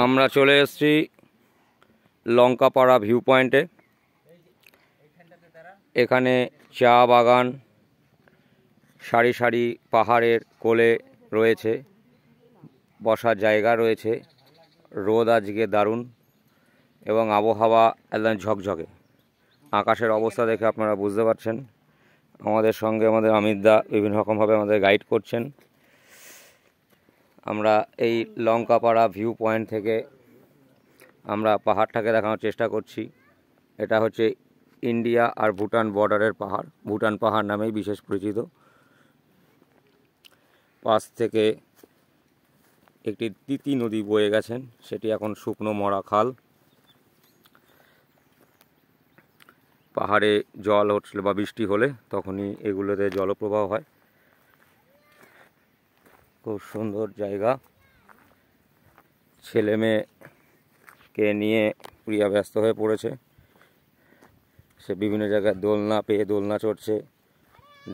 আমরা চলে এসেছি লঙ্কাপাড়া ভিউ পয়েন্টে। এখানে চা বাগান, সারি সারি পাহাড়ের কোলে রয়েছে, বসার জায়গা রয়েছে। রোদ আজকে দারুণ এবং আবহাওয়া একদম ঝকঝকে। আকাশের অবস্থা দেখে আপনারা বুঝতে পারছেন। আমাদের সঙ্গে আমাদের অমিতদা বিভিন্ন রকমভাবে আমাদের গাইড করছেন। আমরা এই লঙ্কাপাড়া ভিউ পয়েন্ট থেকে আমরা পাহাড়টাকে দেখানোর চেষ্টা করছি। এটা হচ্ছে ইন্ডিয়া আর ভুটান বর্ডারের পাহাড়, ভুটান পাহাড় নামেই বিশেষ পরিচিত। পাশ থেকে একটি তিতি নদী বয়ে গেছেন, সেটি এখন শুকনো মরা খাল। পাহাড়ে জল হচ্ছিল বা বৃষ্টি হলে তখনই এগুলোতে জলপ্রবাহ হয়। খুব সুন্দর জায়গা। ছেলে মেয়েকে নিয়ে প্রিয়া ব্যস্ত হয়ে পড়েছে। সে বিভিন্ন জায়গায় দোলনা পেয়ে দোলনা চড়ছে,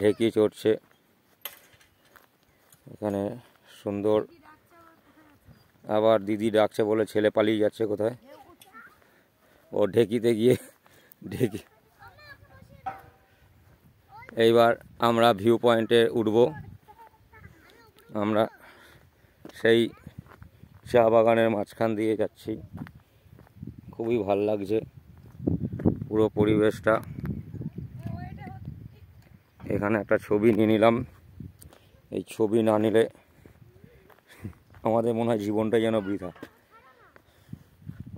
ঢেকি চড়ছে। এখানে সুন্দর। আবার দিদি ডাকছে বলে ছেলে পালিয়ে যাচ্ছে কোথায়, ও ঢেকিতে গিয়ে ঢেকি। এইবার আমরা ভিউ পয়েন্টে উঠব। আমরা সেই চা বাগানের মাঝখান দিয়ে যাচ্ছি। খুবই ভালো লাগছে পুরো পরিবেশটা। এখানে একটা ছবি নিয়ে নিলাম। এই ছবি না নিলে আমাদের মনে হয় জীবনটাই যেন বৃথা।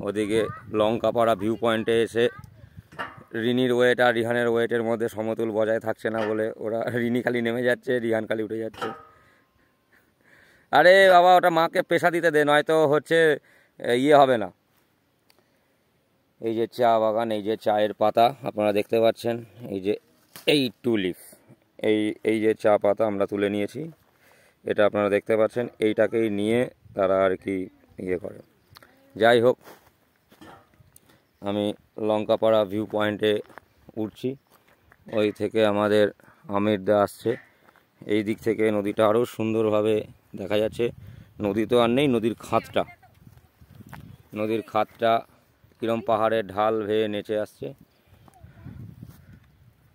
ওদিকে লঙ্কাপাড়া ভিউ পয়েন্টে এসে রিনির ওয়েট আর রিহানের ওয়েটের মধ্যে সমতুল বজায় থাকছে না বলে ওরা, রিনি খালি নেমে যাচ্ছে, রিহান খালি উঠে যাচ্ছে। আরে বাবা, ওটা মাকে পেশা দিতে দে, নয়তো হচ্ছে ইয়ে হবে না। এই যে চা বাগান, এই যে চায়ের পাতা আপনারা দেখতে পাচ্ছেন, এই টুলিপ, এই যে চা পাতা আমরা তুলে নিয়েছি, এটা আপনারা দেখতে পাচ্ছেন। এইটাকেই নিয়ে তারা আর কি ইয়ে করে। যাই হোক, আমি লঙ্কাপাড়া ভিউ পয়েন্টে উঠছি। ওই থেকে আমাদের আমিরদা আসছে। এই দিক থেকে নদীটা আরও সুন্দরভাবে দেখা যাচ্ছে। নদী তো আর নেই, নদীর খাতটা কিরম পাহাড়ের ঢাল ভেয়ে নেচে আসছে।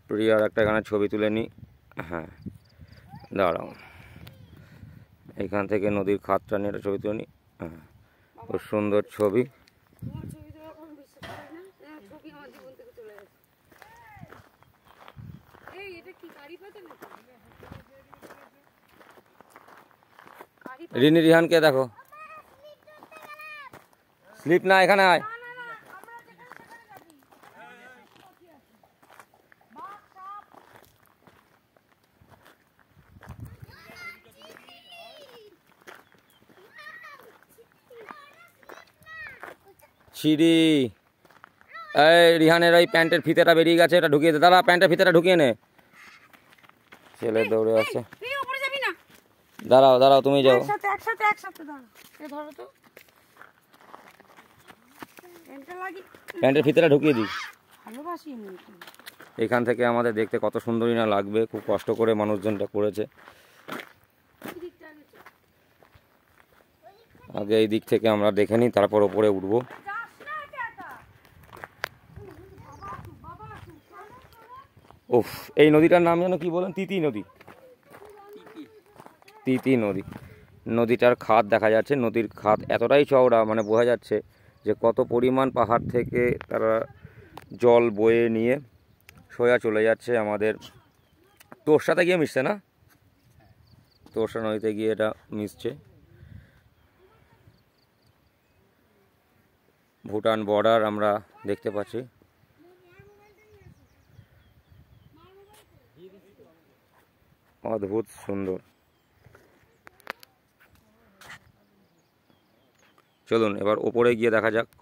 প্রিয়ার একটা এখানে ছবি তুলে নিই। হ্যাঁ, দাঁড়াও, এইখান থেকে নদীর খাতটা নিয়ে একটা ছবি তুলে নিই। হ্যাঁ, খুব সুন্দর ছবি। রিনি রিহানকে দেখো, স্লিপ না, এখানে আয়। সিঁড়ি, এই রিহানের ওই প্যান্টের ফিতেটা বেরিয়ে গেছে, এটা ঢুকিয়ে দে। দাঁড়া, প্যান্টের ফিতেটা ঢুকিয়ে নে। ছেলে দৌড়ে আসছে। দাঁড়াও, তুমি যাও। প্যান্টের ফিতেটা ঢুকিয়ে দিই। এখান থেকে আমাদের দেখতে কত সুন্দরই না লাগবে। খুব কষ্ট করে মানুষজনটা করেছে। আগে এই দিক থেকে আমরা দেখে নিই, তারপর ওপরে উঠবো। ওফ, এই নদীটার নাম যেন কি বলেন? তিতি নদী। তিতি নদী। নদীটার খাত দেখা যাচ্ছে। নদীর খাত এতটাই চওড়া, মানে বোঝা যাচ্ছে যে কত পরিমাণ পাহাড় থেকে তারা জল বয়ে নিয়ে সোজা চলে যাচ্ছে আমাদের তোরসাতে গিয়ে মিশছে না, তোরসা নদীতে গিয়ে এটা মিশছে। ভুটান বর্ডার আমরা দেখতে পাচ্ছি। অদ্ভুত সুন্দর। চলুন এবার ওপরে গিয়ে দেখা যাক।